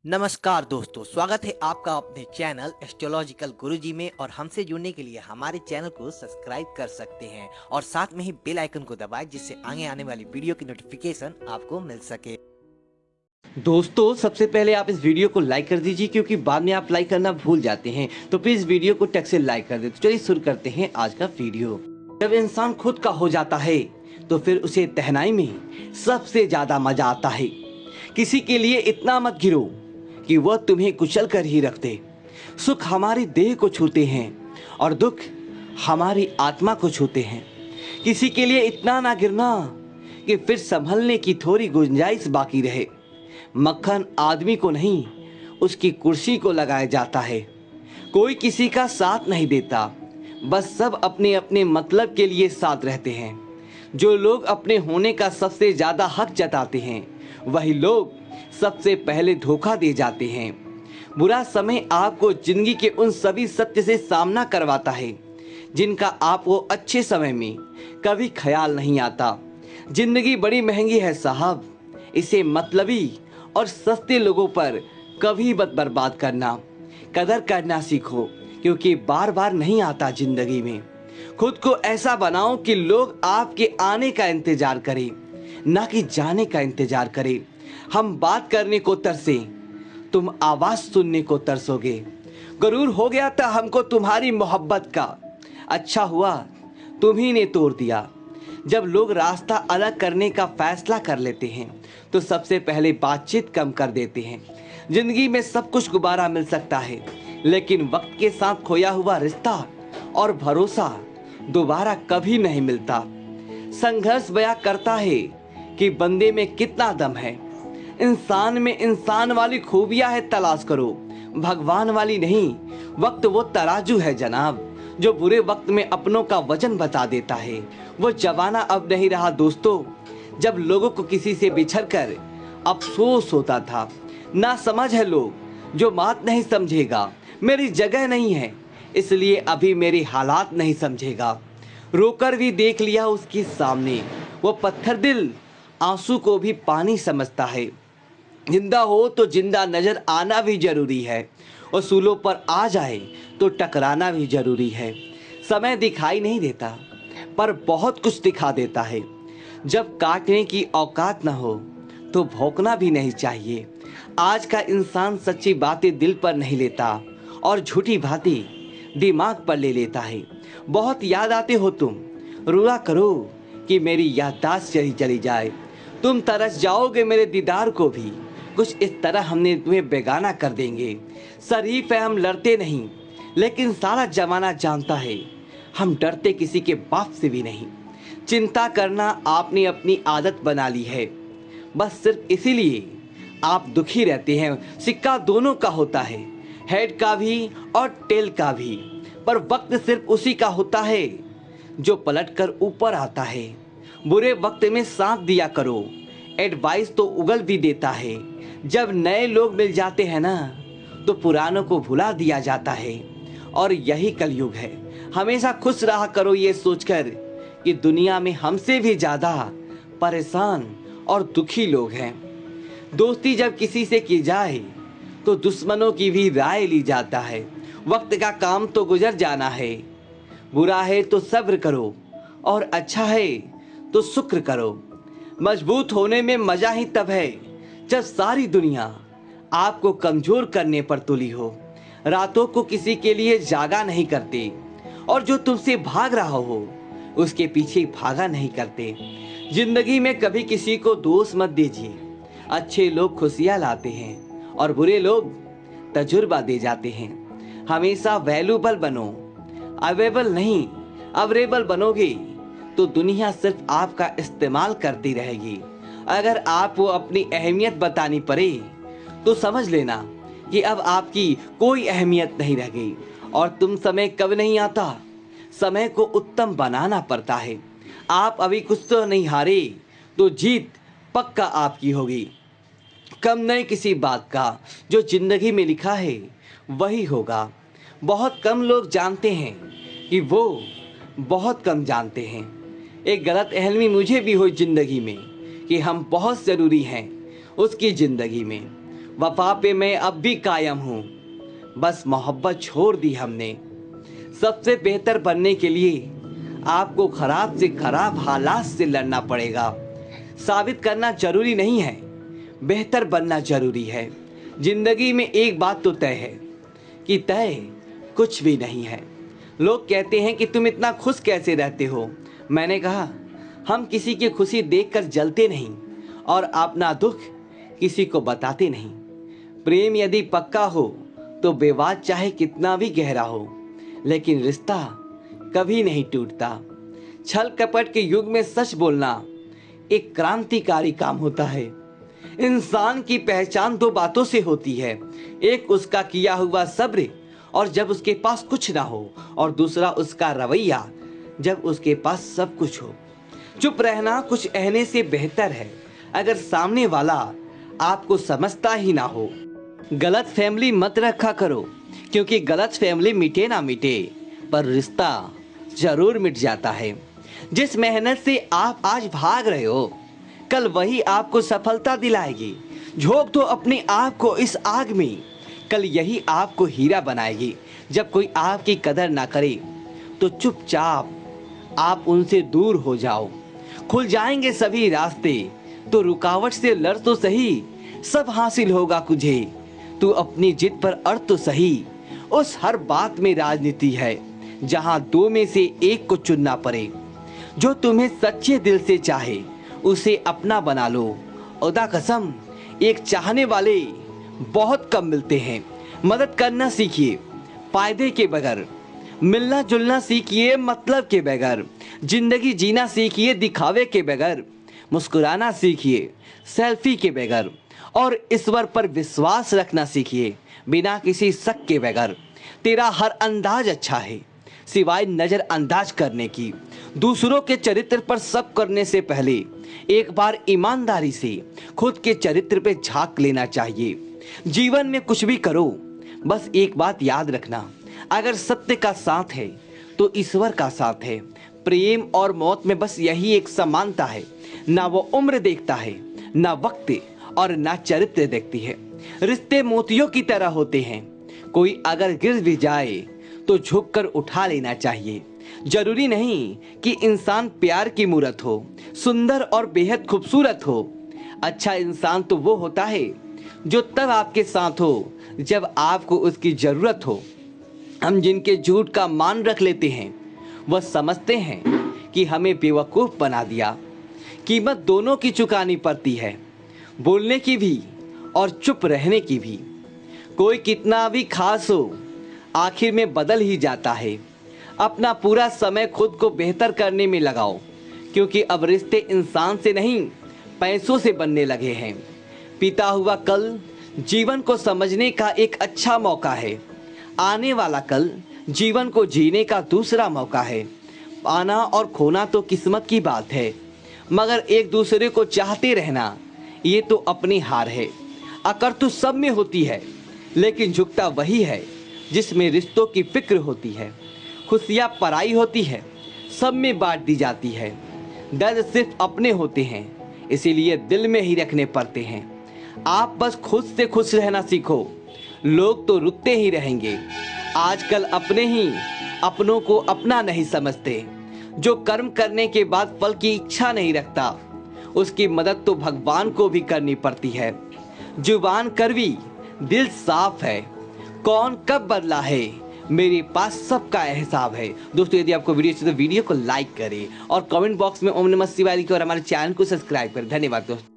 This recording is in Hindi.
नमस्कार दोस्तों, स्वागत है आपका अपने चैनल एस्ट्रोलॉजिकल गुरुजी में। और हमसे जुड़ने के लिए हमारे चैनल को सब्सक्राइब कर सकते हैं और साथ में ही बेल आइकन को दबाएं, जिससे आगे आने वाली वीडियो की नोटिफिकेशन आपको मिल सके। दोस्तों, सबसे पहले आप इस वीडियो को लाइक कर दीजिए, क्योंकि बाद में आप लाइक करना भूल जाते हैं। तो प्लीज वीडियो को टक से लाइक कर दे। तो चलिए शुरू करते हैं आज का वीडियो। जब इंसान खुद का हो जाता है तो फिर उसे तहनाई में सबसे ज्यादा मजा आता है। किसी के लिए इतना मत गिरो कि वह तुम्हें कुचल कर ही रख दे। सुख हमारी देह को छूते हैं और दुख हमारी आत्मा को छूते हैं। किसी के लिए इतना ना गिरना कि फिर संभलने की थोड़ी गुंजाइश बाकी रहे। मक्खन आदमी को नहीं, उसकी कुर्सी को लगाया जाता है। कोई किसी का साथ नहीं देता, बस सब अपने अपने मतलब के लिए साथ रहते हैं। जो लोग अपने होने का सबसे ज्यादा हक जताते हैं, वही लोग सबसे पहले धोखा दे जाते हैं। बुरा समय आपको जिंदगी के उन सभी सत्य से सामना करवाता है जिनका आपको अच्छे समय में कभी ख्याल नहीं आता। जिंदगी बड़ी महंगी है साहब, इसे मतलबी और सस्ते लोगों पर कभी मत बर्बाद करना। कदर करना सीखो, क्योंकि बार बार नहीं आता जिंदगी में। खुद को ऐसा बनाओ कि लोग आपके आने का इंतजार करें, ना कि जाने का इंतजार करें। हम बात करने को तरसे, तुम आवाज सुनने को तरसोगे। गरूर हो गया था हमको तुम्हारी मोहब्बत का, अच्छा हुआ तुम्ही ने तोड़ दिया। जब लोग रास्ता अलग करने का फैसला कर लेते हैं तो सबसे पहले बातचीत कम कर देते हैं। जिंदगी में सब कुछ दोबारा मिल सकता है, लेकिन वक्त के साथ खोया हुआ रिश्ता और भरोसा दोबारा कभी नहीं मिलता। संघर्ष बयां करता है कि बंदे में कितना दम है। इंसान में इंसान वाली खूबियां है, तलाश करो, भगवान वाली नहीं। वक्त वो तराजू है जनाब, जो बुरे वक्त में अपनों का वजन बता देता है। वो जमाना अब नहीं रहा दोस्तों, जब लोगों को किसी से बिछड़कर अफसोस होता था। ना समझ है लोग जो बात नहीं समझेगा, मेरी जगह नहीं है इसलिए अभी मेरी हालात नहीं समझेगा। रोकर भी देख लिया उसके सामने, वो पत्थर दिल आंसू को भी पानी समझता है। जिंदा हो तो जिंदा नजर आना भी जरूरी है, उसूलों पर आ जाए तो टकराना भी जरूरी है। समय दिखाई नहीं देता, पर बहुत कुछ दिखा देता है। जब काटने की औकात न हो तो भौंकना भी नहीं चाहिए। आज का इंसान सच्ची बातें दिल पर नहीं लेता और झूठी बातें दिमाग पर ले लेता है। बहुत याद आते हो तुम, रुआ करो कि मेरी याददाश्त चली जाए। तुम तरस जाओगे मेरे दीदार को भी, कुछ इस तरह हमने तुम्हें बेगाना कर देंगे। शरीफ है हम लड़ते नहीं, लेकिन सारा जमाना जानता है हम डरते किसी के बाप से भी नहीं। चिंता करना आपने अपनी आदत बना ली है, बस सिर्फ इसीलिए आप दुखी रहते हैं। सिक्का दोनों का होता है, हेड का भी और टेल का भी, पर वक्त सिर्फ उसी का होता है जो पलटकर ऊपर आता है। बुरे वक्त में साथ दिया करो, एडवाइस तो उगल भी देता है। जब नए लोग मिल जाते हैं ना, तो पुरानों को भुला दिया जाता है। और यही कलयुग है। हमेशा खुश रहा करो ये सोचकर कि दुनिया में हमसे भी ज्यादा परेशान और दुखी लोग हैं। दोस्ती जब किसी से की जाए तो दुश्मनों की भी राय ली जाता है। वक्त का काम तो गुजर जाना है। बुरा है तो सब्र करो और अच्छा है तो शुक्र करो। मजबूत होने में मजा ही तब है जब सारी दुनिया आपको कमजोर करने पर तुली हो। रातों को किसी के लिए जागा नहीं करते, और जो तुमसे भाग रहा हो उसके पीछे भागा नहीं करते। जिंदगी में कभी किसी को दोष मत दीजिए। अच्छे लोग खुशियां लाते हैं और बुरे लोग तजुर्बा दे जाते हैं। हमेशा वैल्यूबल बनो, अवेलेबल नहीं। अवेलेबल बनोगे तो दुनिया सिर्फ आपका इस्तेमाल करती रहेगी। अगर आपको अपनी अहमियत बतानी पड़े तो समझ लेना कि अब आपकी कोई अहमियत नहीं रह गई। और तुम समय कब नहीं आता, समय को उत्तम बनाना पड़ता है। आप अभी कुछ तो नहीं हारे तो जीत पक्का आपकी होगी। कम नहीं किसी बात का, जो जिंदगी में लिखा है वही होगा। बहुत कम लोग जानते हैं कि वो बहुत कम जानते हैं। एक गलत फहमी मुझे भी हुई जिंदगी में कि हम बहुत ज़रूरी हैं उसकी ज़िंदगी में। वफा पे मैं अब भी कायम हूँ, बस मोहब्बत छोड़ दी हमने। सबसे बेहतर बनने के लिए आपको खराब से खराब हालात से लड़ना पड़ेगा। साबित करना जरूरी नहीं है, बेहतर बनना जरूरी है। जिंदगी में एक बात तो तय है कि तय कुछ भी नहीं है। लोग कहते हैं कि तुम इतना खुश कैसे रहते हो। मैंने कहा, हम किसी की खुशी देखकर जलते नहीं और अपना दुख किसी को बताते नहीं। प्रेम यदि पक्का हो तो विवाद चाहे कितना भी गहरा हो, लेकिन रिश्ता कभी नहीं टूटता। छल कपट के युग में सच बोलना एक क्रांतिकारी काम होता है। इंसान की पहचान दो बातों से होती है, एक उसका किया हुआ सब्र और जब उसके पास कुछ ना हो, और दूसरा उसका रवैया जब उसके पास सब कुछ हो। चुप रहना कुछ कहने से बेहतर है अगर सामने वाला आपको समझता ही ना हो। गलत फैमिली मत रखा करो, क्योंकि गलत फैमिली मिटे ना मिटे पर रिश्ता जरूर मिट जाता है। जिस मेहनत से आप आज भाग रहे हो, कल वही आपको सफलता दिलाएगी। झोंक दो अपने आप को इस आग में, कल यही आपको हीरा बनाएगी। जब कोई आपकी कदर ना करे तो चुपचाप आप उनसे दूर हो जाओ। खुल जाएंगे सभी रास्ते, तो रुकावट से लड़ तो सही, सब हासिल होगा तुझे। तू अपनी जिद पर अड़ तो सही। उस हर बात में राजनीति है जहां दो में से एक को चुनना पड़े। जो तुम्हें सच्चे दिल से चाहे उसे अपना बना लो। खुदा कसम, एक चाहने वाले बहुत कम मिलते हैं। मदद करना सीखिए फायदे के बगैर, मिलना जुलना सीखिए मतलब के बगैर, जिंदगी जीना सीखिए दिखावे के बगैर, मुस्कुराना सीखिए सेल्फी के बगैर, और ईश्वर पर विश्वास रखना सीखिए बिना किसी शक के बगैर। तेरा हर अंदाज अच्छा है सिवाय नजरअंदाज करने की। दूसरों के चरित्र पर शक करने से पहले एक बार ईमानदारी से खुद के चरित्र पे झांक लेना चाहिए। जीवन में कुछ भी करो, बस एक बात याद रखना, अगर सत्य का साथ है तो ईश्वर का साथ है। प्रेम और मौत में बस यही एक समानता है, ना वो उम्र देखता है, ना वक्त और ना चरित्र देखती है। रिश्ते मोतियों की तरह होते हैं, कोई अगर गिर भी जाए तो झुककर उठा लेना चाहिए। जरूरी नहीं कि इंसान प्यार की मूरत हो, सुंदर और बेहद खूबसूरत हो। अच्छा इंसान तो वो होता है जो तब आपके साथ हो जब आपको उसकी जरूरत हो। हम जिनके झूठ का मान रख लेते हैं वह समझते हैं कि हमें बेवकूफ़ बना दिया। कीमत दोनों की चुकानी पड़ती है, बोलने की भी और चुप रहने की भी। कोई कितना भी खास हो आखिर में बदल ही जाता है। अपना पूरा समय खुद को बेहतर करने में लगाओ, क्योंकि अब रिश्ते इंसान से नहीं पैसों से बनने लगे हैं। बीता हुआ कल जीवन को समझने का एक अच्छा मौका है, आने वाला कल जीवन को जीने का दूसरा मौका है। पाना और खोना तो किस्मत की बात है, मगर एक दूसरे को चाहते रहना ये तो अपनी हार है। अकड़ तो सब में होती है, लेकिन झुकता वही है जिसमें रिश्तों की फिक्र होती है। खुशियाँ पराई होती है, सब में बांट दी जाती है। दर्द सिर्फ अपने होते हैं, इसीलिए दिल में ही रखने पड़ते हैं। आप बस खुद से खुश रहना सीखो, लोग तो रुकते ही रहेंगे। आजकल अपने ही अपनों को अपना नहीं समझते। जो कर्म करने के बाद फल की इच्छा नहीं रखता, उसकी मदद तो भगवान को भी करनी पड़ती है। जुबान कड़वी, दिल साफ है, कौन कब बदला है मेरे पास सबका एहसाब है। दोस्तों, यदि आपको वीडियो अच्छी तो वीडियो को लाइक करें और कमेंट बॉक्स में ओम नमः शिवाय लिखें और हमारे चैनल को सब्सक्राइब करें। धन्यवाद दोस्तों।